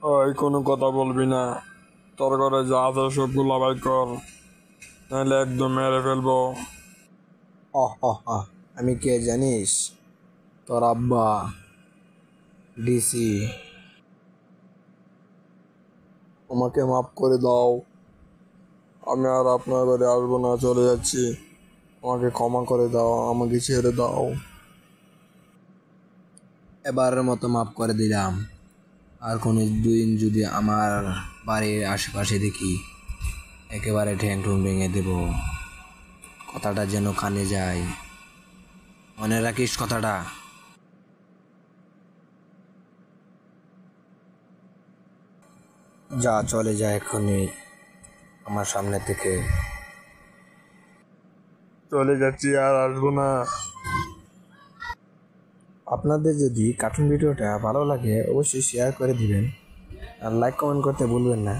ওই কোনো কথা বলবি না, তোর ঘরে যা আছে সবগুলো বাই কর, নাহলে একদম মেরে ফেলবো। অহ অহ অহ, আমি কে জানিস? তোর আব্বা, ডিসি। আমাকে মাফ করে দাও, আমি আর আপনার ঘরে আসবো না, চলে যাচ্ছি। আমাকে ক্ষমা করে দাও, আমাকে ছেড়ে দাও। এবারের মতো মাফ করে দিলাম। আর কোনো দিন যদি আমার বাড়ির আশেপাশে দেখি, একেবারে ঠ্যাং ঠুং ভেঙে দেব। কথাটা যেন কানে যায়, মনে রাখিস কথাটা। যা, চলে যা এক্ষুনি আমার সামনে থেকে। চলে যাচ্ছি, আর আসবো না। আপনাদের যদি কার্টুন ভিডিওটা ভালো লাগে অবশ্যই শেয়ার করে দিবেন, আর লাইক কমেন্ট করতে ভুলবেন না।